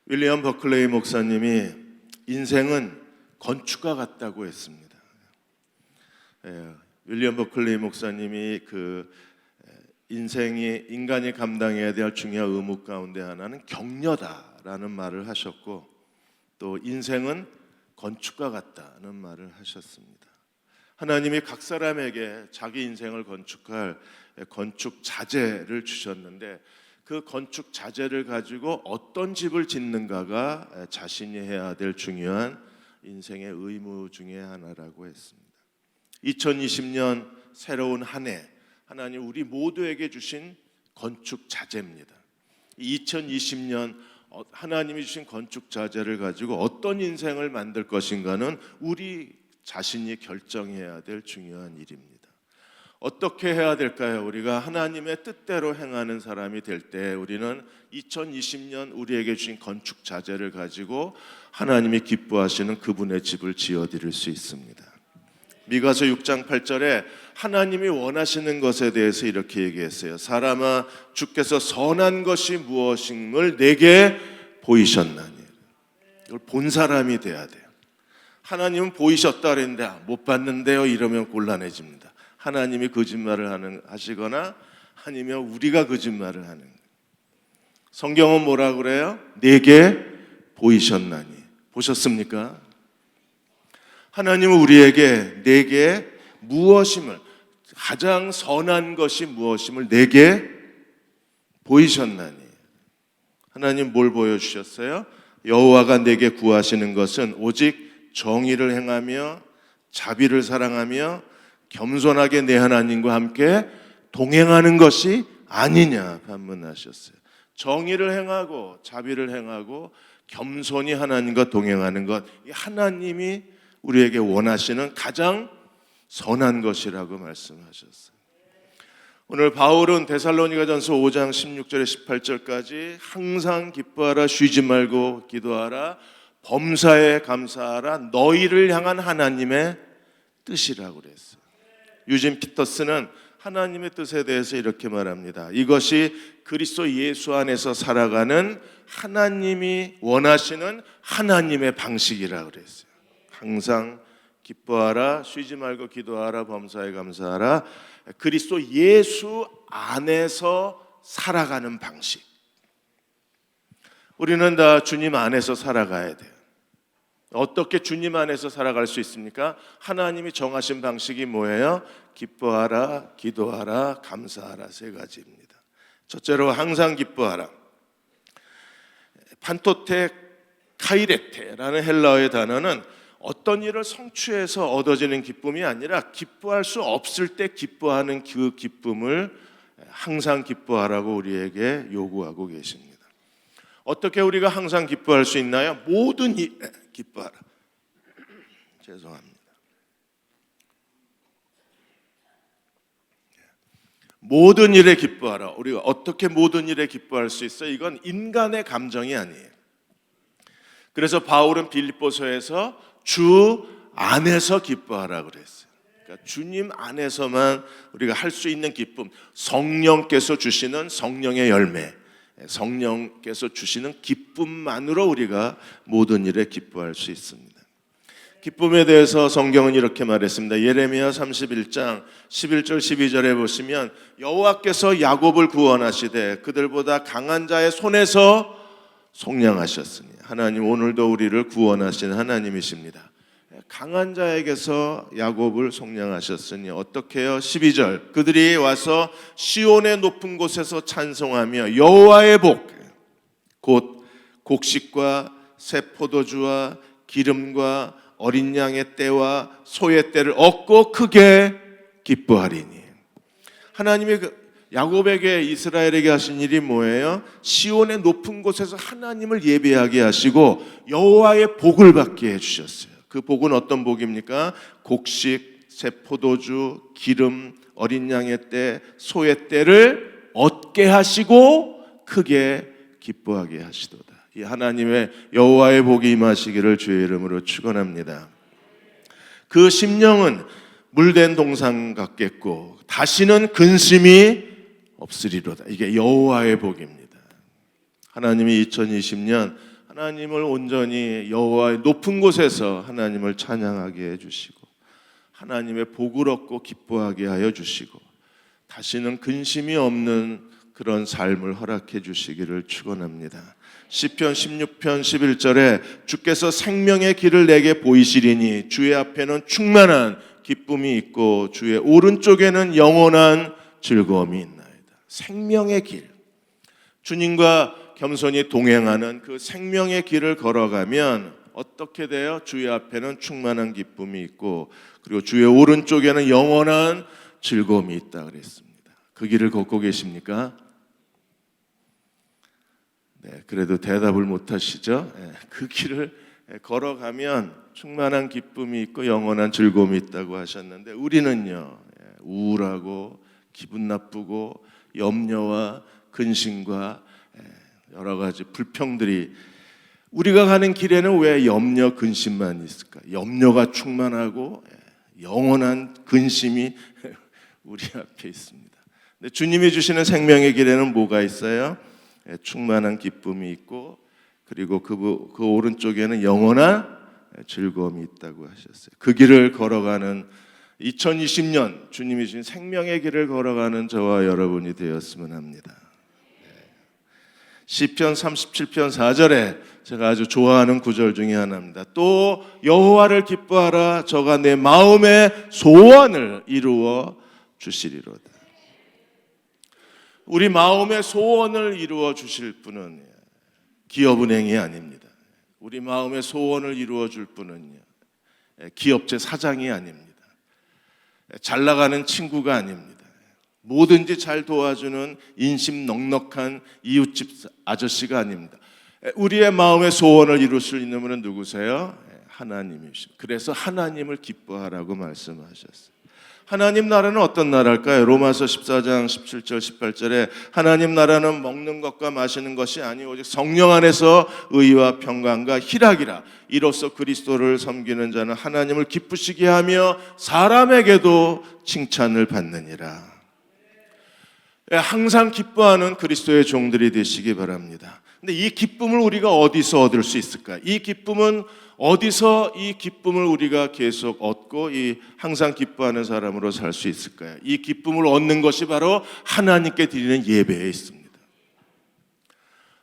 윌리엄 버클레이 목사님이 인생은 건축과 같다고 했습니다. 윌리엄 버클레이 목사님이 인간이 감당해야 될 중요한 의무 가운데 하나는 격려다라는 말을 하셨고, 또 인생은 건축과 같다는 말을 하셨습니다. 하나님이 각 사람에게 자기 인생을 건축할 건축 자재를 주셨는데, 그 건축 자재를 가지고 어떤 집을 짓는가가 자신이 해야 될 중요한 인생의 의무 중에 하나라고 했습니다. 2020년 새로운 한 해, 하나님 우리 모두에게 주신 건축 자재입니다. 2020년 하나님이 주신 건축 자재를 가지고 어떤 인생을 만들 것인가는 우리 자신이 결정해야 될 중요한 일입니다. 어떻게 해야 될까요? 우리가 하나님의 뜻대로 행하는 사람이 될 때 우리는 2020년 우리에게 주신 건축 자재를 가지고 하나님이 기뻐하시는 그분의 집을 지어드릴 수 있습니다. 미가서 6장 8절에 하나님이 원하시는 것에 대해서 이렇게 얘기했어요. 사람아, 주께서 선한 것이 무엇임을 내게 보이셨나니. 이걸 본 사람이 돼야 돼요. 하나님은 보이셨다 그랬는데 못 봤는데요 이러면 곤란해집니다. 하나님이 거짓말을 하시거나 아니면 우리가 거짓말을 하는 거예요. 성경은 뭐라 그래요? 내게 보이셨나니. 보셨습니까? 하나님은 우리에게 내게 무엇임을, 가장 선한 것이 무엇임을 내게 보이셨나니. 하나님 뭘 보여주셨어요? 여호와가 내게 구하시는 것은 오직 정의를 행하며 자비를 사랑하며 겸손하게 내 하나님과 함께 동행하는 것이 아니냐 반문하셨어요. 정의를 행하고 자비를 행하고 겸손히 하나님과 동행하는 것, 하나님이 우리에게 원하시는 가장 선한 것이라고 말씀하셨어요. 오늘 바울은 데살로니가전서 5장 16절에 18절까지 항상 기뻐하라, 쉬지 말고 기도하라, 범사에 감사하라, 너희를 향한 하나님의 뜻이라고 그랬어요. 유진 피터스는 하나님의 뜻에 대해서 이렇게 말합니다. 이것이 그리스도 예수 안에서 살아가는 하나님이 원하시는 하나님의 방식이라고 그랬어요. 항상 기뻐하라, 쉬지 말고 기도하라, 범사에 감사하라. 그리스도 예수 안에서 살아가는 방식. 우리는 다 주님 안에서 살아가야 돼요. 어떻게 주님 안에서 살아갈 수 있습니까? 하나님이 정하신 방식이 뭐예요? 기뻐하라, 기도하라, 감사하라, 세 가지입니다. 첫째로 항상 기뻐하라. 판토테 카이레테라는 헬라어의 단어는 어떤 일을 성취해서 얻어지는 기쁨이 아니라 기뻐할 수 없을 때 기뻐하는 그 기쁨을 항상 기뻐하라고 우리에게 요구하고 계십니다. 어떻게 우리가 항상 기뻐할 수 있나요? 모든 일에 기뻐하라. 죄송합니다. 모든 일에 기뻐하라. 우리가 어떻게 모든 일에 기뻐할 수 있어요? 이건 인간의 감정이 아니에요. 그래서 바울은 빌립보서에서 주 안에서 기뻐하라고 그랬어요. 그러니까 주님 안에서만 우리가 할 수 있는 기쁨, 성령께서 주시는 성령의 열매, 성령께서 주시는 기쁨만으로 우리가 모든 일에 기뻐할 수 있습니다. 기쁨에 대해서 성경은 이렇게 말했습니다. 예레미야 31장 11절 12절에 보시면 여호와께서 야곱을 구원하시되 그들보다 강한 자의 손에서 속량하셨으니. 하나님 오늘도 우리를 구원하신 하나님이십니다. 강한 자에게서 야곱을 속량하셨으니 어떻게 해요? 12절 그들이 와서 시온의 높은 곳에서 찬송하며 여호와의 복, 곧 곡식과 새 포도주와 기름과 어린 양의 떼와 소의 떼를 얻고 크게 기뻐하리니. 하나님이 야곱에게, 이스라엘에게 하신 일이 뭐예요? 시온의 높은 곳에서 하나님을 예배하게 하시고 여호와의 복을 받게 해주셨어요. 그 복은 어떤 복입니까? 곡식, 새 포도주, 기름, 어린 양의 떼, 소의 떼를 얻게 하시고 크게 기뻐하게 하시도다. 이 하나님의 여호와의 복이 임하시기를 주의 이름으로 축원합니다. 그 심령은 물된 동상 같겠고 다시는 근심이 없으리로다. 이게 여호와의 복입니다. 하나님이 2020년 하나님을 온전히 여호와의 높은 곳에서 하나님을 찬양하게 해주시고 하나님의 복을 얻고 기뻐하게 하여 주시고 다시는 근심이 없는 그런 삶을 허락해 주시기를 축원합니다. 시편 16편 11절에 주께서 생명의 길을 내게 보이시리니 주의 앞에는 충만한 기쁨이 있고 주의 오른쪽에는 영원한 즐거움이 있나이다. 생명의 길, 주님과 겸손히 동행하는 그 생명의 길을 걸어가면 어떻게 돼요? 주의 앞에는 충만한 기쁨이 있고 그리고 주의 오른쪽에는 영원한 즐거움이 있다 그랬습니다. 그 길을 걷고 계십니까? 네, 그래도 대답을 못 하시죠? 네, 그 길을 걸어가면 충만한 기쁨이 있고 영원한 즐거움이 있다고 하셨는데 우리는요, 우울하고 기분 나쁘고 염려와 근심과 여러 가지 불평들이 우리가 가는 길에는 왜 염려 근심만 있을까? 염려가 충만하고 영원한 근심이 우리 앞에 있습니다. 근데 주님이 주시는 생명의 길에는 뭐가 있어요? 충만한 기쁨이 있고 그리고 그 오른쪽에는 영원한 즐거움이 있다고 하셨어요. 그 길을 걸어가는 2020년 주님이 주신 생명의 길을 걸어가는 저와 여러분이 되었으면 합니다. 시편 37편 4절에 제가 아주 좋아하는 구절 중에 하나입니다. 또 여호와를 기뻐하라 저가 내 마음의 소원을 이루어 주시리로다. 우리 마음의 소원을 이루어 주실 분은 기업은행이 아닙니다. 우리 마음의 소원을 이루어 줄 분은 기업체 사장이 아닙니다. 잘 나가는 친구가 아닙니다. 뭐든지 잘 도와주는 인심 넉넉한 이웃집 아저씨가 아닙니다. 우리의 마음의 소원을 이룰 수 있는 분은 누구세요? 하나님이십니다. 그래서 하나님을 기뻐하라고 말씀하셨어요. 하나님 나라는 어떤 나라일까요? 로마서 14장 17절 18절에 하나님 나라는 먹는 것과 마시는 것이 아니오 오직 성령 안에서 의와 평강과 희락이라. 이로써 그리스도를 섬기는 자는 하나님을 기쁘시게 하며 사람에게도 칭찬을 받느니라. 항상 기뻐하는 그리스도의 종들이 되시기 바랍니다. 근데 이 기쁨을 우리가 어디서 얻을 수 있을까? 이 기쁨은 어디서 이 기쁨을 우리가 계속 얻고 이 항상 기뻐하는 사람으로 살 수 있을까요? 이 기쁨을 얻는 것이 바로 하나님께 드리는 예배에 있습니다.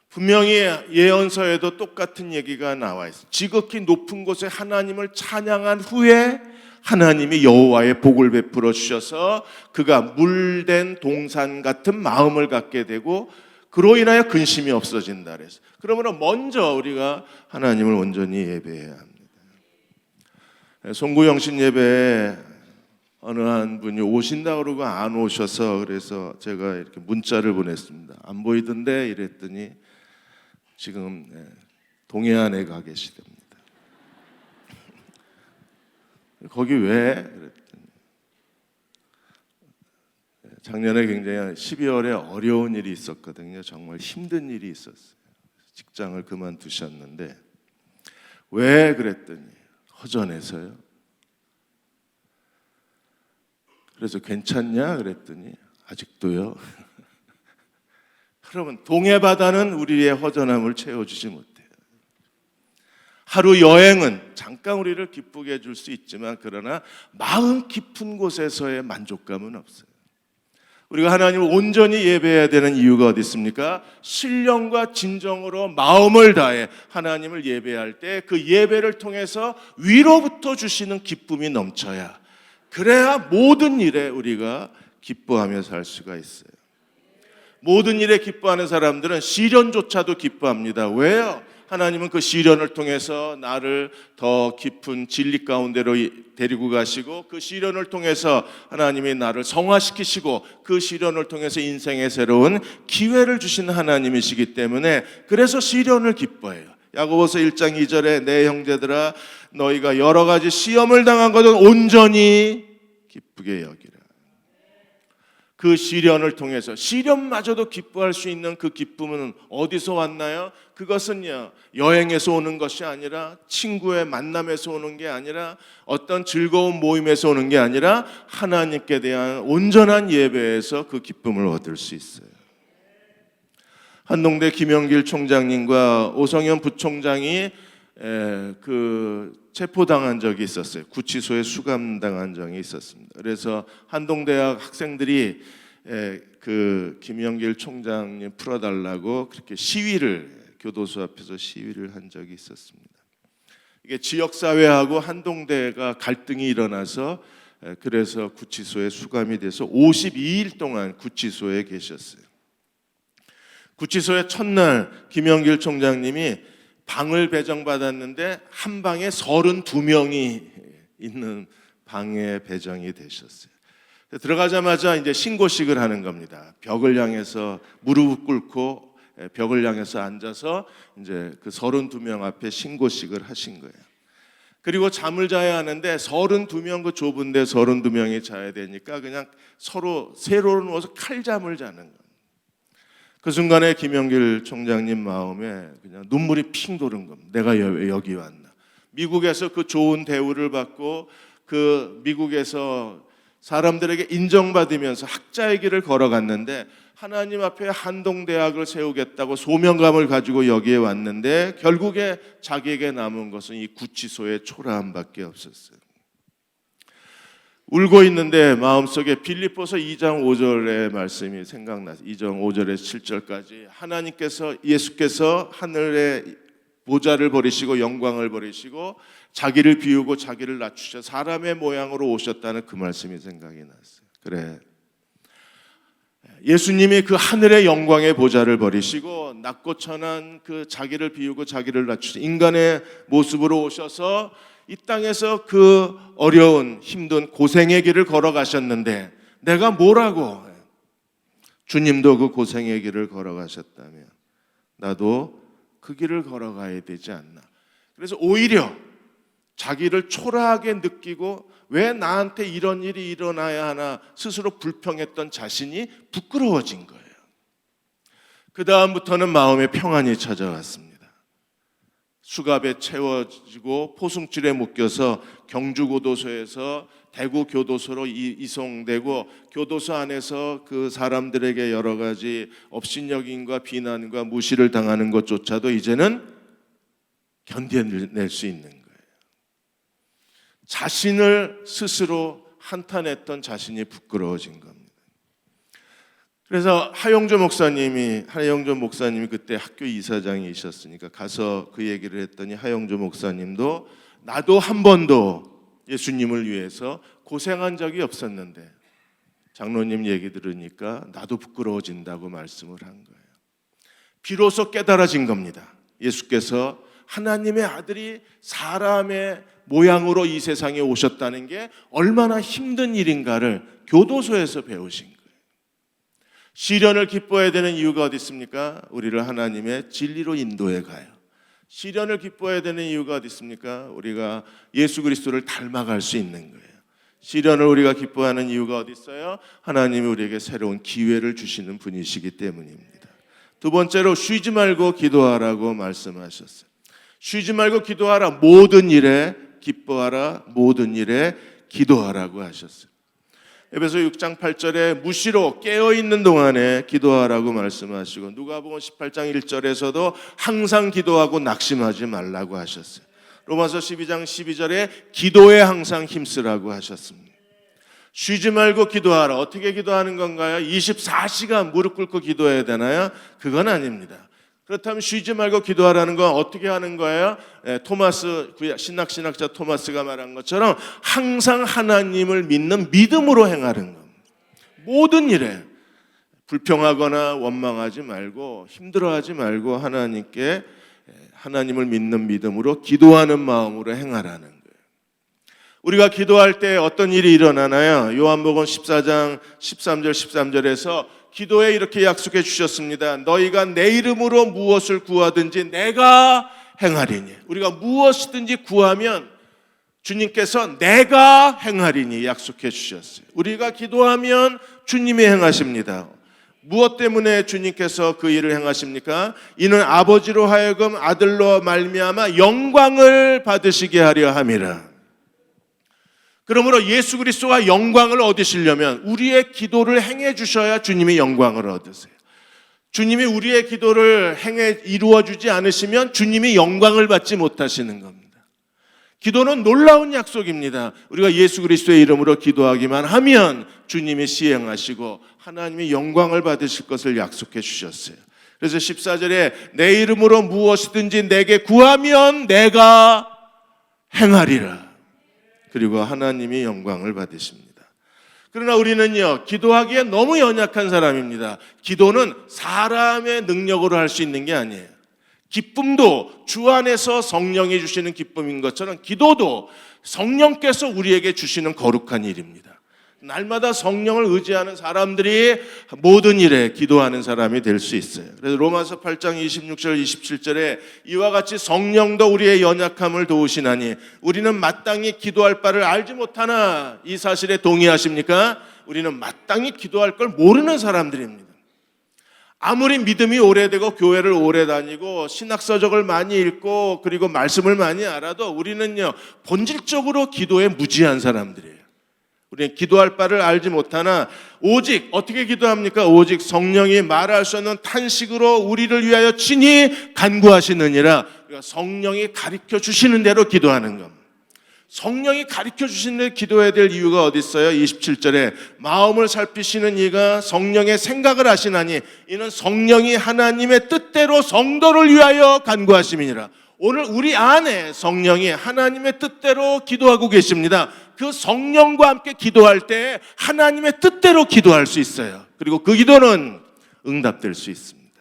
분명히 예언서에도 똑같은 얘기가 나와 있어요. 지극히 높은 곳에 하나님을 찬양한 후에 하나님이 여호와의 복을 베풀어 주셔서 그가 물된 동산 같은 마음을 갖게 되고 그로 인하여 근심이 없어진다 그래서 그러므로 먼저 우리가 하나님을 온전히 예배해야 합니다. 송구영신 예배에 어느 한 분이 오신다 그러고 안 오셔서 그래서 제가 이렇게 문자를 보냈습니다. 안 보이던데 이랬더니 지금 동해안에 가 계시답니다. 거기 왜? 그랬더니 작년에 굉장히 12월에 어려운 일이 있었거든요. 정말 힘든 일이 있었어요. 직장을 그만두셨는데 왜? 그랬더니 허전해서요. 그래서 괜찮냐? 그랬더니 아직도요. 그러면 동해바다는 우리의 허전함을 채워주지 못해요. 하루 여행은 잠깐 우리를 기쁘게 해줄 수 있지만 그러나 마음 깊은 곳에서의 만족감은 없어요. 우리가 하나님을 온전히 예배해야 되는 이유가 어디 있습니까? 신령과 진정으로 마음을 다해 하나님을 예배할 때 그 예배를 통해서 위로부터 주시는 기쁨이 넘쳐야 그래야 모든 일에 우리가 기뻐하며 살 수가 있어요. 모든 일에 기뻐하는 사람들은 시련조차도 기뻐합니다. 왜요? 하나님은 그 시련을 통해서 나를 더 깊은 진리 가운데로 데리고 가시고 그 시련을 통해서 하나님이 나를 성화시키시고 그 시련을 통해서 인생의 새로운 기회를 주시는 하나님이시기 때문에 그래서 시련을 기뻐해요. 야고보서 1장 2절에 내 형제들아 너희가 여러 가지 시험을 당한 것은 온전히 기쁘게 여기라. 그 시련을 통해서 시련마저도 기뻐할 수 있는 그 기쁨은 어디서 왔나요? 그것은요 여행에서 오는 것이 아니라 친구의 만남에서 오는 게 아니라 어떤 즐거운 모임에서 오는 게 아니라 하나님께 대한 온전한 예배에서 그 기쁨을 얻을 수 있어요. 한동대 김영길 총장님과 오성현 부총장이 체포당한 적이 있었어요. 구치소에 수감당한 적이 있었습니다. 그래서 한동대학 학생들이 김영길 총장님 풀어달라고 그렇게 교도소 앞에서 시위를 한 적이 있었습니다. 이게 지역사회하고 한동대가 갈등이 일어나서 그래서 구치소에 수감이 돼서 52일 동안 구치소에 계셨어요. 구치소의 첫날 김영길 총장님이 방을 배정받았는데 한 방에 32명이 있는 방에 배정이 되셨어요. 들어가자마자 이제 신고식을 하는 겁니다. 벽을 향해서 무릎 꿇고 벽을 향해서 앉아서 이제 그 32명 앞에 신고식을 하신 거예요. 그리고 잠을 자야 하는데 32명 그 좁은데 32명이 자야 되니까 그냥 서로 세로로 누워서 칼잠을 자는 거예요. 그 순간에 김영길 총장님 마음에 그냥 눈물이 핑 도는 겁니다. 내가 왜 여기 왔나? 미국에서 그 좋은 대우를 받고 그 미국에서 사람들에게 인정받으면서 학자의 길을 걸어갔는데 하나님 앞에 한동대학을 세우겠다고 소명감을 가지고 여기에 왔는데 결국에 자기에게 남은 것은 이 구치소의 초라함밖에 없었어요. 울고 있는데 마음속에 빌립보서 2장 5절의 말씀이 생각나서 2장 5절에서 7절까지 하나님께서 예수께서 하늘의 보좌를 버리시고 영광을 버리시고 자기를 비우고 자기를 낮추셔 사람의 모양으로 오셨다는 그 말씀이 생각이 났어요. 그래, 예수님이 그 하늘의 영광의 보좌를 버리시고 낮고 천한 그 자기를 비우고 자기를 낮추셔 인간의 모습으로 오셔서 이 땅에서 그 어려운 힘든 고생의 길을 걸어가셨는데 내가 뭐라고? 주님도 그 고생의 길을 걸어가셨다면 나도 그 길을 걸어가야 되지 않나. 그래서 오히려 자기를 초라하게 느끼고 왜 나한테 이런 일이 일어나야 하나 스스로 불평했던 자신이 부끄러워진 거예요. 그 다음부터는 마음의 평안이 찾아왔습니다. 수갑에 채워지고 포승줄에 묶여서 경주교도소에서 대구교도소로 이송되고 교도소 안에서 그 사람들에게 여러 가지 업신여김과 비난과 무시를 당하는 것조차도 이제는 견뎌낼 수 있는 거예요. 자신을 스스로 한탄했던 자신이 부끄러워진 겁니다. 그래서 하영조 목사님이 그때 학교 이사장이셨으니까 가서 그 얘기를 했더니 하영조 목사님도 나도 한 번도 예수님을 위해서 고생한 적이 없었는데 장로님 얘기 들으니까 나도 부끄러워진다고 말씀을 한 거예요. 비로소 깨달아진 겁니다. 예수께서 하나님의 아들이 사람의 모양으로 이 세상에 오셨다는 게 얼마나 힘든 일인가를 교도소에서 배우신 거예요. 시련을 기뻐해야 되는 이유가 어디 있습니까? 우리를 하나님의 진리로 인도해 가요. 시련을 기뻐해야 되는 이유가 어디 있습니까? 우리가 예수 그리스도를 닮아갈 수 있는 거예요. 시련을 우리가 기뻐하는 이유가 어디 있어요? 하나님이 우리에게 새로운 기회를 주시는 분이시기 때문입니다. 두 번째로 쉬지 말고 기도하라고 말씀하셨어요. 쉬지 말고 기도하라. 모든 일에 기뻐하라. 모든 일에 기도하라고 하셨어요. 에베소 6장 8절에 무시로 깨어있는 동안에 기도하라고 말씀하시고 누가복음 18장 1절에서도 항상 기도하고 낙심하지 말라고 하셨어요. 로마서 12장 12절에 기도에 항상 힘쓰라고 하셨습니다. 쉬지 말고 기도하라. 어떻게 기도하는 건가요? 24시간 무릎 꿇고 기도해야 되나요? 그건 아닙니다. 그렇다면 쉬지 말고 기도하라는 건 어떻게 하는 거예요? 신학자 토마스가 말한 것처럼 항상 하나님을 믿는 믿음으로 행하는 겁니다. 모든 일에 불평하거나 원망하지 말고 힘들어하지 말고 하나님을 믿는 믿음으로 기도하는 마음으로 행하라는 거예요. 우리가 기도할 때 어떤 일이 일어나나요? 요한복음 14장 13절 13절에서 기도에 이렇게 약속해 주셨습니다. 너희가 내 이름으로 무엇을 구하든지 내가 행하리니. 우리가 무엇이든지 구하면 주님께서 내가 행하리니 약속해 주셨어요. 우리가 기도하면 주님이 행하십니다. 무엇 때문에 주님께서 그 일을 행하십니까? 이는 아버지로 하여금 아들로 말미암아 영광을 받으시게 하려 함이라. 그러므로 예수 그리스도가 영광을 얻으시려면 우리의 기도를 행해 주셔야 주님이 영광을 얻으세요. 주님이 우리의 기도를 이루어주지 않으시면 주님이 영광을 받지 못하시는 겁니다. 기도는 놀라운 약속입니다. 우리가 예수 그리스도의 이름으로 기도하기만 하면 주님이 시행하시고 하나님이 영광을 받으실 것을 약속해 주셨어요. 그래서 14절에 내 이름으로 무엇이든지 내게 구하면 내가 행하리라. 그리고 하나님이 영광을 받으십니다. 그러나 우리는요, 기도하기에 너무 연약한 사람입니다. 기도는 사람의 능력으로 할 수 있는 게 아니에요. 기쁨도 주 안에서 성령이 주시는 기쁨인 것처럼 기도도 성령께서 우리에게 주시는 거룩한 일입니다. 날마다 성령을 의지하는 사람들이 모든 일에 기도하는 사람이 될 수 있어요. 그래서 로마서 8장 26절 27절에 이와 같이 성령도 우리의 연약함을 도우시나니 우리는 마땅히 기도할 바를 알지 못하나, 이 사실에 동의하십니까? 우리는 마땅히 기도할 걸 모르는 사람들입니다. 아무리 믿음이 오래되고 교회를 오래 다니고 신학서적을 많이 읽고 그리고 말씀을 많이 알아도 우리는요, 본질적으로 기도에 무지한 사람들이에요. 우리는 기도할 바를 알지 못하나 오직 어떻게 기도합니까? 오직 성령이 말할 수 없는 탄식으로 우리를 위하여 친히 간구하시느니라. 그러니까 성령이 가르쳐 주시는 대로 기도하는 겁니다. 성령이 가르쳐 주시는 대로 기도해야 될 이유가 어디 있어요? 27절에 마음을 살피시는 이가 성령의 생각을 하시나니 이는 성령이 하나님의 뜻대로 성도를 위하여 간구하심이니라. 오늘 우리 안에 성령이 하나님의 뜻대로 기도하고 계십니다. 그 성령과 함께 기도할 때 하나님의 뜻대로 기도할 수 있어요. 그리고 그 기도는 응답될 수 있습니다.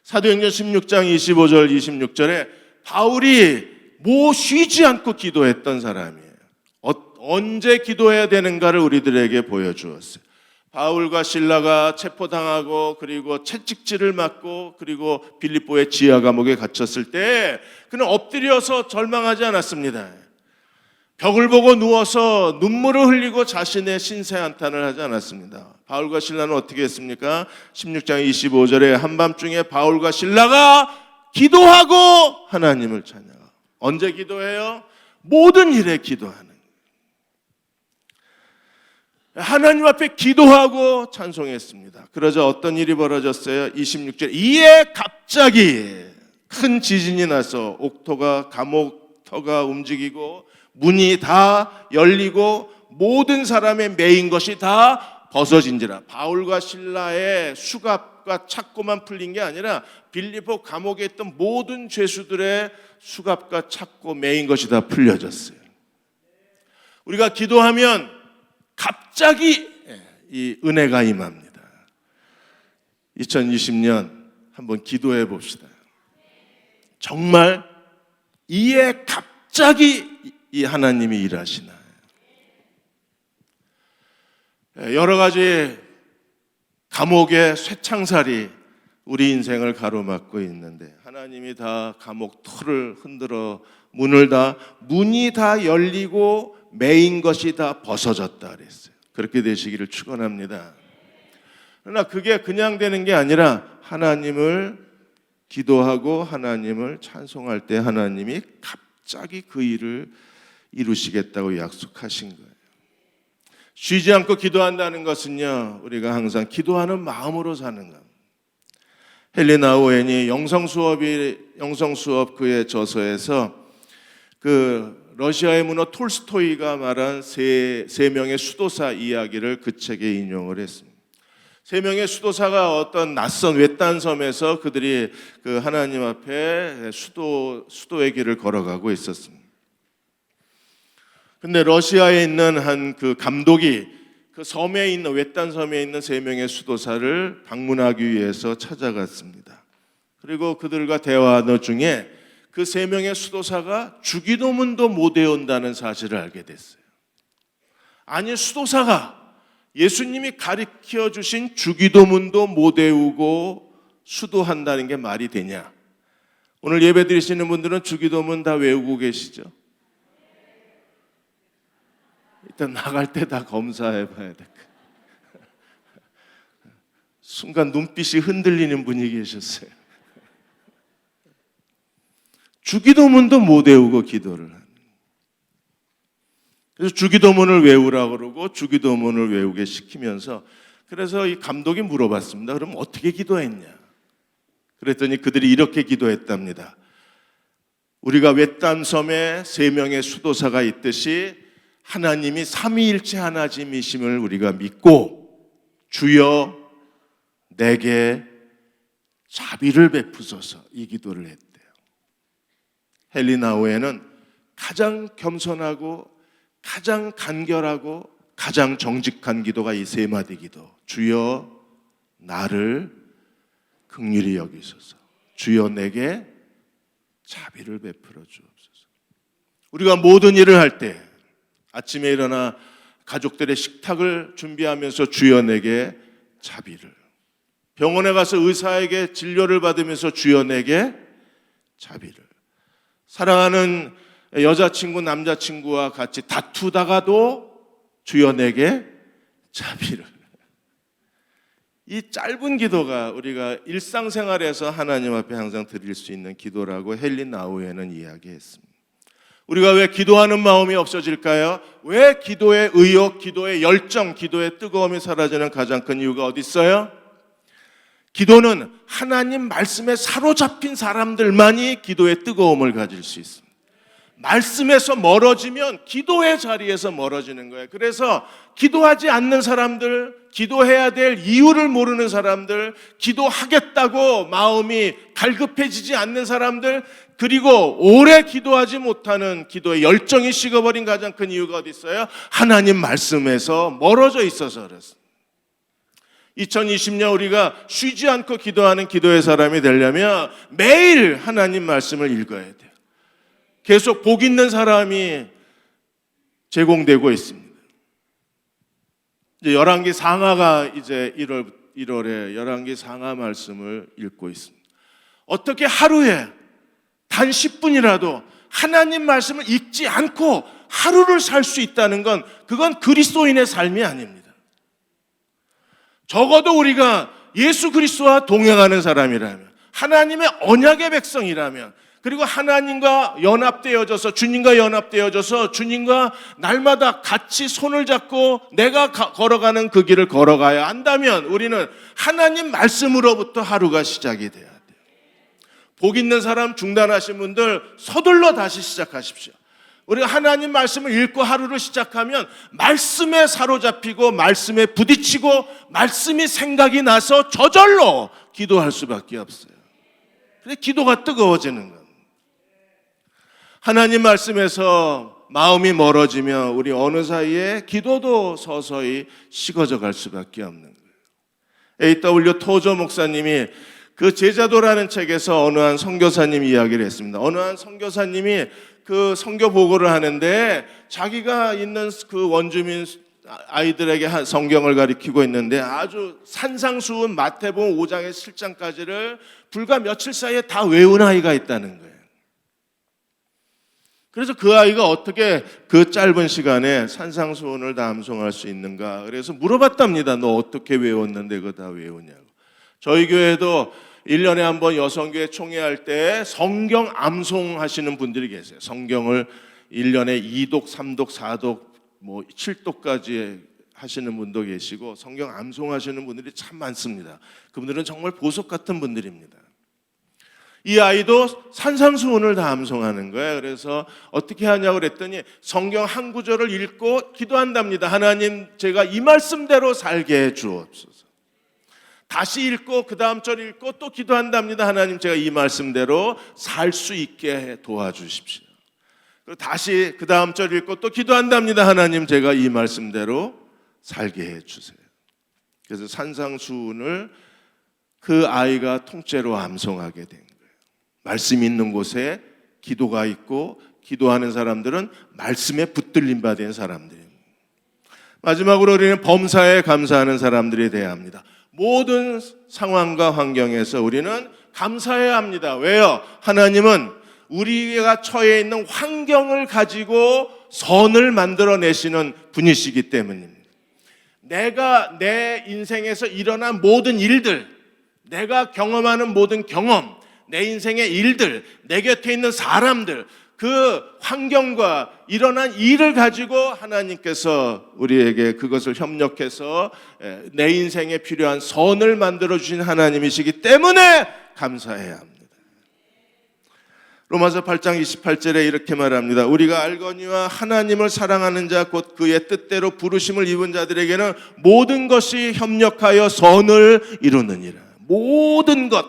사도행전 16장 25절 26절에 바울이 쉬지 않고 기도했던 사람이에요. 언제 기도해야 되는가를 우리들에게 보여주었어요. 바울과 실라가 체포당하고 그리고 채찍질을 맞고 그리고 빌립보의 지하 감옥에 갇혔을 때 그는 엎드려서 절망하지 않았습니다. 벽을 보고 누워서 눈물을 흘리고 자신의 신세 한탄을 하지 않았습니다. 바울과 실라는 어떻게 했습니까? 16장 25절에 한밤중에 바울과 실라가 기도하고 하나님을 찬양하고. 언제 기도해요? 모든 일에 기도하는. 하나님 앞에 기도하고 찬송했습니다. 그러자 어떤 일이 벌어졌어요? 26절 이에 갑자기 큰 지진이 나서 옥토가 감옥터가 움직이고 문이 다 열리고 모든 사람의 매인 것이 다 벗어진지라. 바울과 실라의 수갑과 착고만 풀린 게 아니라 빌립보 감옥에 있던 모든 죄수들의 수갑과 착고 매인 것이 다 풀려졌어요. 우리가 기도하면 갑자기 이 은혜가 임합니다. 2020년 한번 기도해 봅시다. 정말 이에 갑자기 이 하나님이 일하시나. 여러 가지 감옥의 쇠창살이 우리 인생을 가로막고 있는데 하나님이 다 감옥 틀을 흔들어 문이 다 열리고 매인 것이 다 벗어졌다 그랬어요. 그렇게 되시기를 축원합니다. 그러나 그게 그냥 되는 게 아니라 하나님을 기도하고 하나님을 찬송할 때 하나님이 갑자기 그 일을 이루시겠다고 약속하신 거예요. 쉬지 않고 기도한다는 것은요, 우리가 항상 기도하는 마음으로 사는 겁니다. 헬리나 오웬이 영성수업 그의 저서에서 그 러시아의 문호 톨스토이가 말한 세 명의 수도사 이야기를 그 책에 인용을 했습니다. 세 명의 수도사가 어떤 낯선 외딴 섬에서 그들이 그 하나님 앞에 수도의 길을 걸어가고 있었습니다. 근데 러시아에 있는 한 그 감독이 그 섬에 있는 외딴 섬에 있는 세 명의 수도사를 방문하기 위해서 찾아갔습니다. 그리고 그들과 대화하는 중에 그 세 명의 수도사가 주기도문도 못 외운다는 사실을 알게 됐어요. 아니, 수도사가 예수님이 가르쳐 주신 주기도문도 못 외우고 수도한다는 게 말이 되냐? 오늘 예배 드리시는 분들은 주기도문 다 외우고 계시죠? 일단 나갈 때 다 검사해 봐야 돼. 순간 눈빛이 흔들리는 분이 계셨어요. 주기도문도 못 외우고 기도를 하는. 그래서 주기도문을 외우라고 그러고 주기도문을 외우게 시키면서 그래서 이 감독이 물어봤습니다. 그럼 어떻게 기도했냐? 그랬더니 그들이 이렇게 기도했답니다. 우리가 외딴 섬에 3명의 수도사가 있듯이 하나님이 삼위일체 하나님이심을 우리가 믿고 주여 내게 자비를 베푸소서, 이 기도를 했대요. 헨리 나우에는 가장 겸손하고 가장 간결하고 가장 정직한 기도가 이 3마디 기도. 주여 나를 긍휼히 여기소서, 주여 내게 자비를 베풀어 주옵소서. 우리가 모든 일을 할 때 아침에 일어나 가족들의 식탁을 준비하면서 주여 내게 자비를, 병원에 가서 의사에게 진료를 받으면서 주여 내게 자비를, 사랑하는 여자친구 남자친구와 같이 다투다가도 주여 내게 자비를. 이 짧은 기도가 우리가 일상생활에서 하나님 앞에 항상 드릴 수 있는 기도라고 헨리 나우에는 이야기했습니다. 우리가 왜 기도하는 마음이 없어질까요? 왜 기도의 의욕, 기도의 열정, 기도의 뜨거움이 사라지는 가장 큰 이유가 어디 있어요? 기도는 하나님 말씀에 사로잡힌 사람들만이 기도의 뜨거움을 가질 수 있습니다. 말씀에서 멀어지면 기도의 자리에서 멀어지는 거예요. 그래서 기도하지 않는 사람들, 기도해야 될 이유를 모르는 사람들, 기도하겠다고 마음이 갈급해지지 않는 사람들, 그리고 오래 기도하지 못하는 기도의 열정이 식어버린 가장 큰 이유가 어디 있어요? 하나님 말씀에서 멀어져 있어서 그렇습니다. 2020년 우리가 쉬지 않고 기도하는 기도의 사람이 되려면 매일 하나님 말씀을 읽어야 돼요. 계속 복 있는 사람이 제공되고 있습니다. 이제 열왕기 상하가 이제 1월에 열왕기 상하 말씀을 읽고 있습니다. 어떻게 하루에 단 10분이라도 하나님 말씀을 읽지 않고 하루를 살 수 있다는 건 그건 그리스도인의 삶이 아닙니다. 적어도 우리가 예수 그리스도와 동행하는 사람이라면, 하나님의 언약의 백성이라면, 그리고 하나님과 연합되어져서, 주님과 연합되어져서 주님과 날마다 같이 손을 잡고 내가 걸어가는 그 길을 걸어가야 한다면 우리는 하나님 말씀으로부터 하루가 시작이 돼야 돼요. 복 있는 사람, 중단하신 분들 서둘러 다시 시작하십시오. 우리가 하나님 말씀을 읽고 하루를 시작하면 말씀에 사로잡히고 말씀에 부딪히고 말씀이 생각이 나서 저절로 기도할 수밖에 없어요. 그래서 기도가 뜨거워지는 거예요. 하나님 말씀에서 마음이 멀어지면 우리 어느 사이에 기도도 서서히 식어져 갈 수밖에 없는 거예요. A.W. 토저 목사님이 그 제자도라는 책에서 어느 한 선교사님 이야기를 했습니다. 어느 한 선교사님이 그 선교 보고를 하는데 자기가 있는 그 원주민 아이들에게 성경을 가르치고 있는데 아주 산상수훈 마태복음 5장의 7장까지를 불과 며칠 사이에 다 외운 아이가 있다는 거예요. 그래서 그 아이가 어떻게 그 짧은 시간에 산상수훈을 다 암송할 수 있는가? 그래서 물어봤답니다. 너 어떻게 외웠는데 그거 다 외우냐고. 저희 교회도 1년에 한 번 여성교회 총회할 때 성경 암송하시는 분들이 계세요. 성경을 1년에 2독, 3독, 4독, 7독까지 하시는 분도 계시고 성경 암송하시는 분들이 참 많습니다. 그분들은 정말 보석 같은 분들입니다. 이 아이도 산상수훈을 다 암송하는 거예요. 그래서 어떻게 하냐고 그랬더니 성경 한 구절을 읽고 기도한답니다. 하나님, 제가 이 말씀대로 살게 해 주옵소서. 다시 읽고 그 다음 절 읽고 또 기도한답니다. 하나님, 제가 이 말씀대로 살 수 있게 도와주십시오. 그리고 다시 그 다음 절 읽고 또 기도한답니다. 하나님, 제가 이 말씀대로 살게 해 주세요. 그래서 산상수훈을 그 아이가 통째로 암송하게 된 거예요. 말씀이 있는 곳에 기도가 있고 기도하는 사람들은 말씀에 붙들림 받은 사람들입니다. 마지막으로 우리는 범사에 감사하는 사람들이 되어야 합니다. 모든 상황과 환경에서 우리는 감사해야 합니다. 왜요? 하나님은 우리가 처해 있는 환경을 가지고 선을 만들어내시는 분이시기 때문입니다. 내가 내 인생에서 일어난 모든 일들, 내가 경험하는 모든 경험, 내 인생의 일들, 내 곁에 있는 사람들, 그 환경과 일어난 일을 가지고 하나님께서 우리에게 그것을 협력해서 내 인생에 필요한 선을 만들어 주신 하나님이시기 때문에 감사해야 합니다. 로마서 8장 28절에 이렇게 말합니다. 우리가 알거니와 하나님을 사랑하는 자 곧 그의 뜻대로 부르심을 입은 자들에게는 모든 것이 협력하여 선을 이루느니라. 모든 것,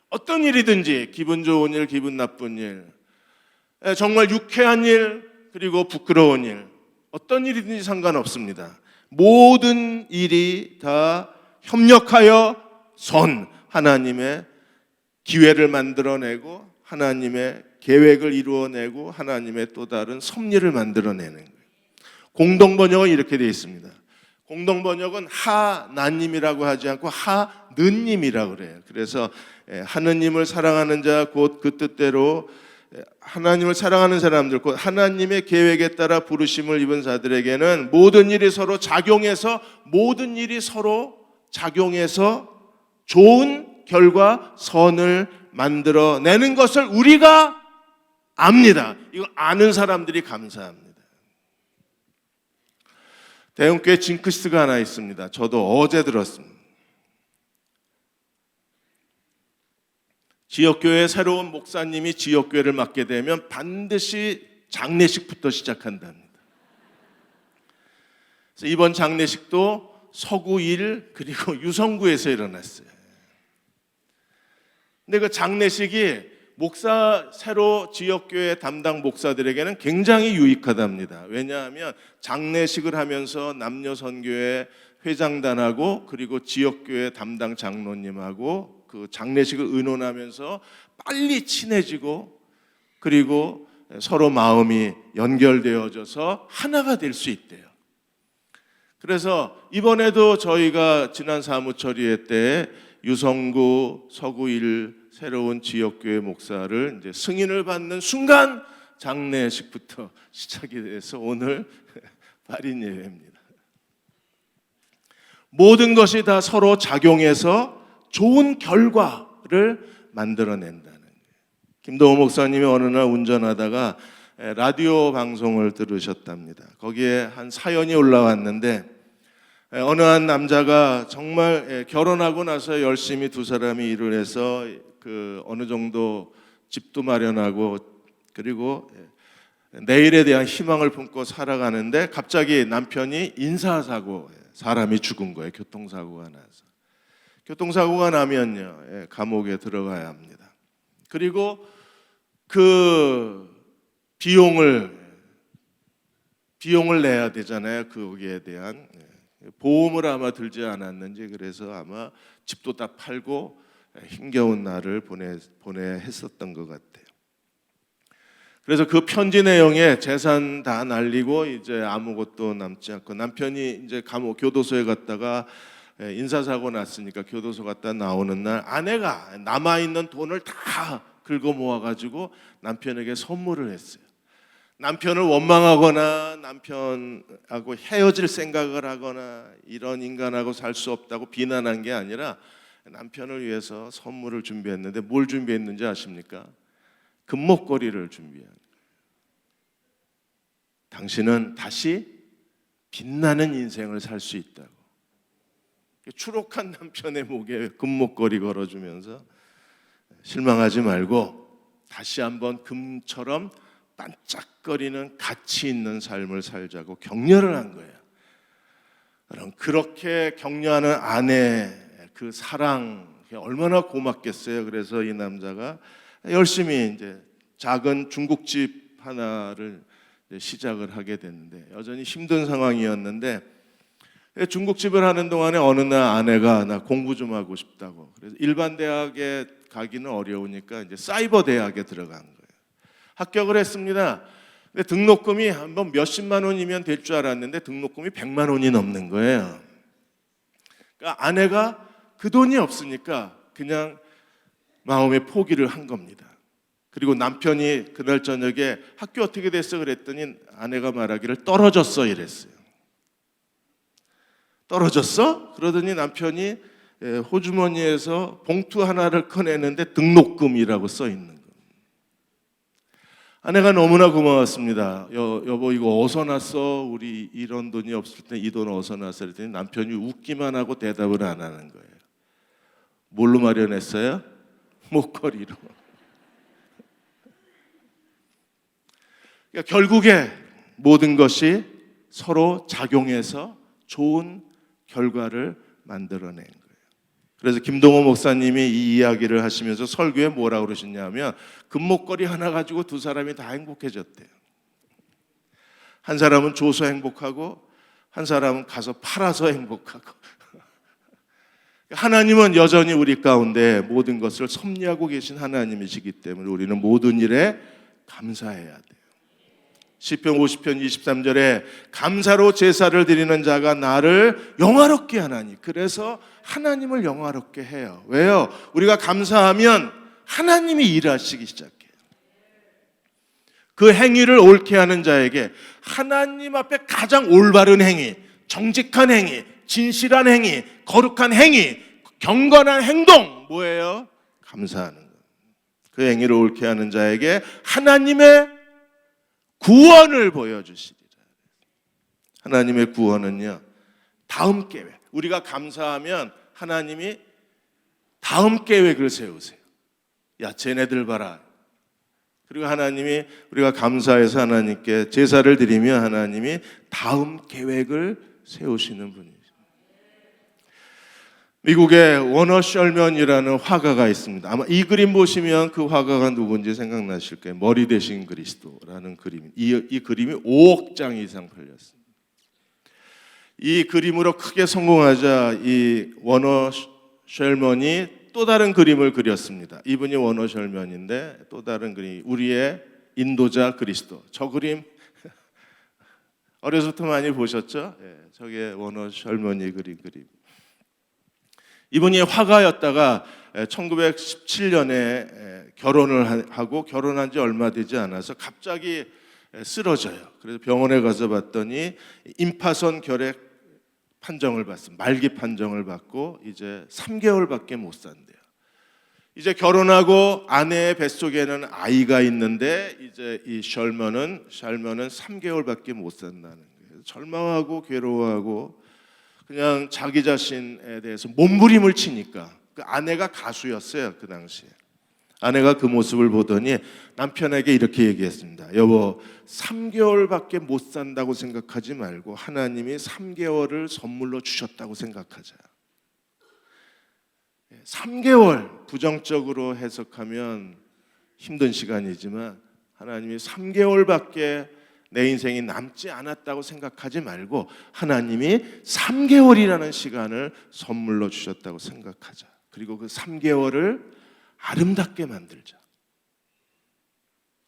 어떤 일이든지 기분 좋은 일, 기분 나쁜 일, 정말 유쾌한 일, 그리고 부끄러운 일, 어떤 일이든지 상관없습니다. 모든 일이 다 협력하여 하나님의 기회를 만들어내고 하나님의 계획을 이루어내고 하나님의 또 다른 섭리를 만들어내는 거예요. 공동번역은 이렇게 되어 있습니다. 공동번역은 하나님이라고 하지 않고 하느님이라고 그래요. 그래서 하느님을 사랑하는 자 곧 그 뜻대로 하나님을 사랑하는 사람들 곧 하나님의 계획에 따라 부르심을 입은 자들에게는 모든 일이 서로 작용해서 좋은 결과 선을 만들어내는 것을 우리가 압니다. 이거 아는 사람들이 감사합니다. 대형교회 징크스가 하나 있습니다. 저도 어제 들었습니다. 지역교회 새로운 목사님이 지역교회를 맡게 되면 반드시 장례식부터 시작한답니다. 그래서 이번 장례식도 서구 1 그리고 유성구에서 일어났어요. 근데 그 장례식이 새로 지역교회 담당 목사들에게는 굉장히 유익하답니다. 왜냐하면 장례식을 하면서 남녀선교회 회장단하고 그리고 지역교회 담당 장로님하고 그 장례식을 의논하면서 빨리 친해지고 그리고 서로 마음이 연결되어져서 하나가 될 수 있대요. 그래서 이번에도 저희가 지난 사무처리회 때 유성구 서구 1 새로운 지역교회 목사를 이제 승인을 받는 순간 장례식부터 시작이 돼서 오늘 발인 예배입니다. 모든 것이 다 서로 작용해서 좋은 결과를 만들어낸다는 거예요. 김동호 목사님이 어느 날 운전하다가 라디오 방송을 들으셨답니다. 거기에 한 사연이 올라왔는데 어느 한 남자가 정말 결혼하고 나서 열심히 두 사람이 일을 해서 그 어느 정도 집도 마련하고 그리고 내일에 대한 희망을 품고 살아가는데 갑자기 남편이 인사사고 사람이 죽은 거예요. 교통사고가 나서. 교통사고가 나면요 감옥에 들어가야 합니다. 그리고 그 비용을 내야 되잖아요. 거기에 대한 보험을 아마 들지 않았는지 그래서 아마 집도 다 팔고 힘겨운 날을 보냈었던 것 같아요. 그래서 그 편지 내용에 재산 다 날리고 이제 아무것도 남지 않고 남편이 이제 교도소에 갔다가 인사사고 났으니까 교도소 갔다 나오는 날 아내가 남아있는 돈을 다 긁어 모아가지고 남편에게 선물을 했어요. 남편을 원망하거나 남편하고 헤어질 생각을 하거나 이런 인간하고 살 수 없다고 비난한 게 아니라 남편을 위해서 선물을 준비했는데 뭘 준비했는지 아십니까? 금목걸이를 준비한 거예요. 당신은 다시 빛나는 인생을 살 수 있다고. 추록한 남편의 목에 금목걸이 걸어주면서 실망하지 말고 다시 한번 금처럼 반짝거리는 가치 있는 삶을 살자고 격려를 한 거예요. 그럼 그렇게 격려하는 아내 그 사랑 얼마나 고맙겠어요. 그래서 이 남자가 열심히 이제 작은 중국집 하나를 시작을 하게 됐는데 여전히 힘든 상황이었는데 중국집을 하는 동안에 어느 날 아내가 나 공부 좀 하고 싶다고 그래서 일반 대학에 가기는 어려우니까 이제 사이버 대학에 들어간 거예요. 합격을 했습니다. 근데 등록금이 한번 몇십만 원이면 될 줄 알았는데 등록금이 100만 원이 넘는 거예요. 그러니까 아내가 그 돈이 없으니까 그냥 마음에 포기를 한 겁니다. 그리고 남편이 그날 저녁에 학교 어떻게 됐어 그랬더니 아내가 말하기를 떨어졌어 이랬어요. 떨어졌어? 그러더니 남편이 호주머니에서 봉투 하나를 꺼내는데 등록금이라고 써 있는 거예요. 아내가 너무나 고마웠습니다. 여보 이거 어디서 났어? 우리 이런 돈이 없을 때 이 돈 어디서 났어? 그랬더니 남편이 웃기만 하고 대답을 안 하는 거예요. 뭘로 마련했어요? 목걸이로. 그러니까 결국에 모든 것이 서로 작용해서 좋은 결과를 만들어낸 거예요. 그래서 김동호 목사님이 이 이야기를 하시면서 설교에 뭐라고 그러셨냐면 금목걸이 하나 가지고 두 사람이 다 행복해졌대요. 한 사람은 줘서 행복하고 한 사람은 가서 팔아서 행복하고. 하나님은 여전히 우리 가운데 모든 것을 섭리하고 계신 하나님이시기 때문에 우리는 모든 일에 감사해야 돼요. 시편 50편 23절에 감사로 제사를 드리는 자가 나를 영화롭게 하나니. 그래서 하나님을 영화롭게 해요. 왜요? 우리가 감사하면 하나님이 일하시기 시작해요. 그 행위를 옳게 하는 자에게 하나님 앞에 가장 올바른 행위, 정직한 행위, 진실한 행위, 거룩한 행위, 경건한 행동 뭐예요? 감사하는 것. 그 행위를 옳게 하는 자에게 하나님의 구원을 보여주시리라. 하나님의 구원은요, 다음 계획. 우리가 감사하면 하나님이 다음 계획을 세우세요. 야, 쟤네들 봐라. 그리고 하나님이 우리가 감사해서 하나님께 제사를 드리면 하나님이 다음 계획을 세우시는 분이죠. 미국의 워너 셜먼이라는 화가가 있습니다. 아마 이 그림 보시면 그 화가가 누군지 생각나실 거예요. 머리 대신 그리스도라는 그림. 이 그림이 5억 장 이상 팔렸습니다. 이 그림으로 크게 성공하자 이 워너 셜먼이 또 다른 그림을 그렸습니다. 이분이 워너 셜먼인데 또 다른 그림, 우리의 인도자 그리스도. 저 그림 어려서부터 많이 보셨죠? 저게 워너 셜먼이 그린 그림. 이분이 화가였다가 1917년에 결혼을 하고 결혼한 지 얼마 되지 않아서 갑자기 쓰러져요. 그래서 병원에 가서 봤더니 임파선 결핵 판정을 받습니다. 말기 판정을 받고 이제 3개월밖에 못 산대요. 이제 결혼하고 아내의 뱃속에는 아이가 있는데 이제 이 셜먼은 3개월밖에 못 산다는 거예요. 절망하고 괴로워하고 그냥 자기 자신에 대해서 몸부림을 치니까 그 아내가 가수였어요. 그 당시에 아내가 그 모습을 보더니 남편에게 이렇게 얘기했습니다. 여보 3개월밖에 못 산다고 생각하지 말고 하나님이 3개월을 선물로 주셨다고 생각하자. 3개월 부정적으로 해석하면 힘든 시간이지만 하나님이 3개월밖에 내 인생이 남지 않았다고 생각하지 말고 하나님이 3개월이라는 시간을 선물로 주셨다고 생각하자. 그리고 그 3개월을 아름답게 만들자.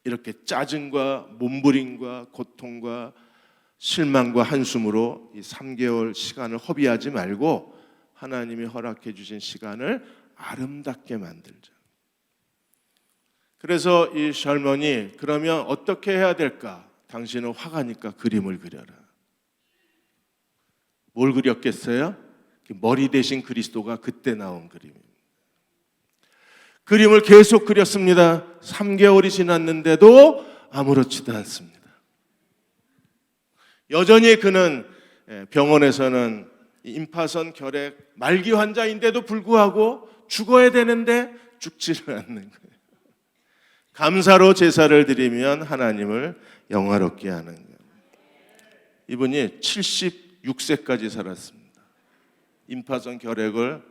이렇게 짜증과 몸부림과 고통과 실망과 한숨으로 이 3개월 시간을 허비하지 말고 하나님이 허락해 주신 시간을 아름답게 만들자. 그래서 이 셜먼이 그러면 어떻게 해야 될까? 당신은 화가니까 그림을 그려라. 뭘 그렸겠어요? 머리 대신 그리스도가 그때 나온 그림입니다. 그림을 계속 그렸습니다. 3개월이 지났는데도 아무렇지도 않습니다. 여전히 그는 병원에서는 임파선 결핵 말기 환자인데도 불구하고 죽어야 되는데 죽지를 않는 거예요. 감사로 제사를 드리면 하나님을 영화롭게 하는 거예요. 이분이 76세까지 살았습니다. 임파선 결핵을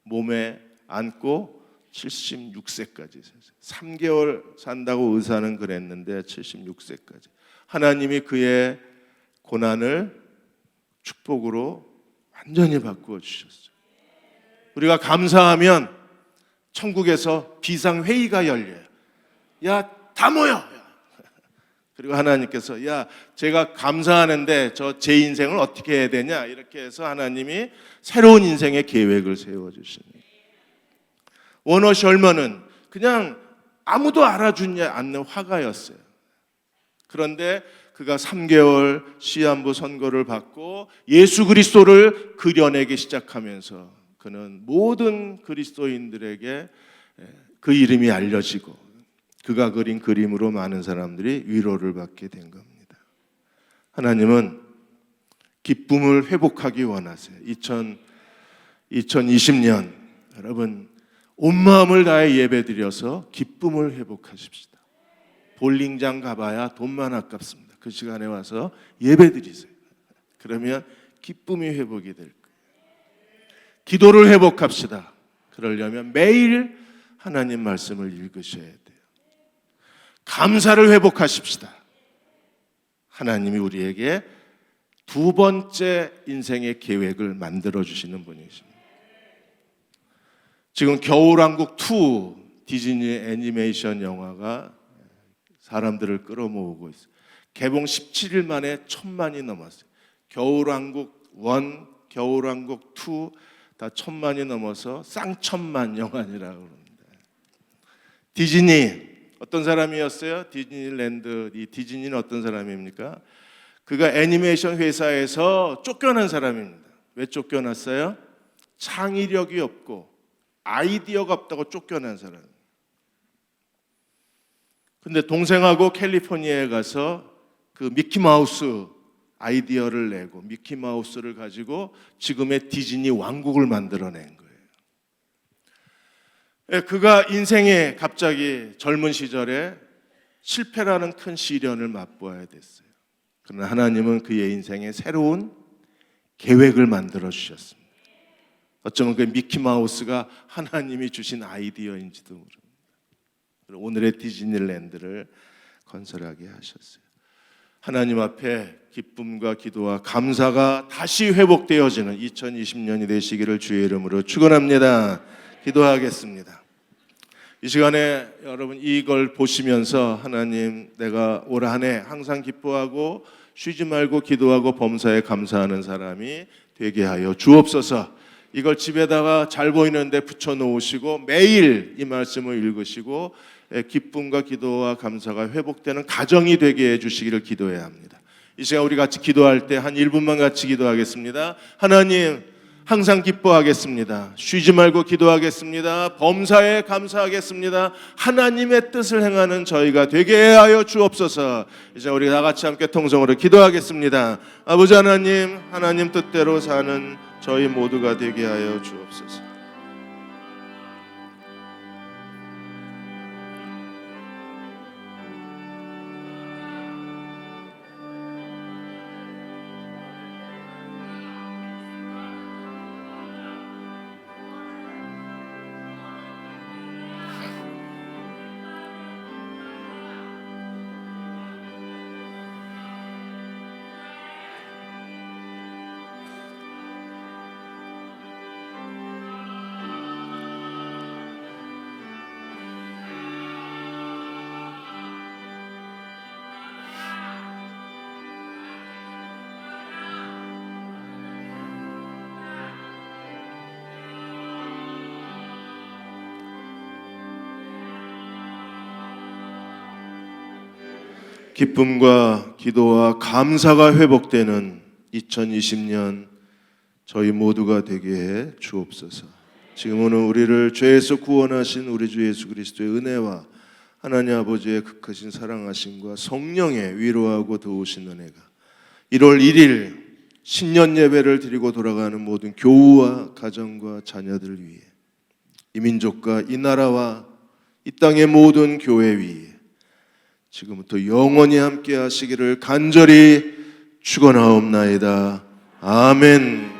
몸에 안고 76세까지 살았어요. 3개월 산다고 의사는 그랬는데 76세까지. 하나님이 그의 고난을 축복으로 완전히 바꾸어 주셨어요. 우리가 감사하면 천국에서 비상회의가 열려요. 야, 다 모여. 그리고 하나님께서 야, 제가 감사하는데 저 제 인생을 어떻게 해야 되냐 이렇게 해서 하나님이 새로운 인생의 계획을 세워주십니다. 워너 셜먼은 그냥 아무도 알아주지 않는 화가였어요. 그런데 그가 3개월 시한부 선고를 받고 예수 그리스도를 그려내기 시작하면서 그는 모든 그리스도인들에게 그 이름이 알려지고 그가 그린 그림으로 많은 사람들이 위로를 받게 된 겁니다. 하나님은 기쁨을 회복하기 원하세요. 2020년 여러분 온 마음을 다해 예배드려서 기쁨을 회복하십시다. 볼링장 가봐야 돈만 아깝습니다. 그 시간에 와서 예배드리세요. 그러면 기쁨이 회복이 될 거예요. 기도를 회복합시다. 그러려면 매일 하나님 말씀을 읽으셔야 돼요. 감사를 회복하십시다. 하나님이 우리에게 두 번째 인생의 계획을 만들어 주시는 분이십니다. 지금 겨울왕국 2 디즈니 애니메이션 영화가 사람들을 끌어모으고 있어요. 개봉 17일 만에 1,000만이 넘었어요. 겨울왕국 1, 겨울왕국 2 다 1,000만이 넘어서 쌍천만 영화니라고 합니다. 디즈니 어떤 사람이었어요? 디즈니랜드 이 디즈니는 어떤 사람입니까? 그가 애니메이션 회사에서 쫓겨난 사람입니다. 왜 쫓겨났어요? 창의력이 없고 아이디어가 없다고 쫓겨난 사람. 근데 동생하고 캘리포니아에 가서 그 미키마우스 아이디어를 내고 미키마우스를 가지고 지금의 디즈니 왕국을 만들어낸 거예요. 그가 인생에 갑자기 젊은 시절에 실패라는 큰 시련을 맛보아야 됐어요. 그러나 하나님은 그의 인생에 새로운 계획을 만들어 주셨습니다. 어쩌면 그 미키마우스가 하나님이 주신 아이디어인지도 모릅니다. 오늘의 디즈니랜드를 건설하게 하셨어요. 하나님 앞에 기쁨과 기도와 감사가 다시 회복되어지는 2020년이 되시기를 주의 이름으로 축원합니다. 기도하겠습니다. 이 시간에 여러분 이걸 보시면서 하나님 내가 올 한 해 항상 기뻐하고 쉬지 말고 기도하고 범사에 감사하는 사람이 되게 하여 주옵소서. 이걸 집에다가 잘 보이는데 붙여놓으시고 매일 이 말씀을 읽으시고 기쁨과 기도와 감사가 회복되는 가정이 되게 해주시기를 기도해야 합니다. 이 시간 우리 같이 기도할 때 한 1분만 같이 기도하겠습니다. 하나님 항상 기뻐하겠습니다. 쉬지 말고 기도하겠습니다. 범사에 감사하겠습니다. 하나님의 뜻을 행하는 저희가 되게 하여 주옵소서. 이제 우리 다 같이 함께 통성으로 기도하겠습니다. 아버지 하나님, 하나님 뜻대로 사는 저희 모두가 되게 하여 주옵소서. 기쁨과 기도와 감사가 회복되는 2020년 저희 모두가 되게 해 주옵소서. 지금은 우리를 죄에서 구원하신 우리 주 예수 그리스도의 은혜와 하나님 아버지의 극하신 사랑하심과 성령의 위로하고 도우신 은혜가 1월 1일 신년 예배를 드리고 돌아가는 모든 교우와 가정과 자녀들 위해 이 민족과 이 나라와 이 땅의 모든 교회 위에 지금부터 영원히 함께 하시기를 간절히 축원하옵나이다. 아멘.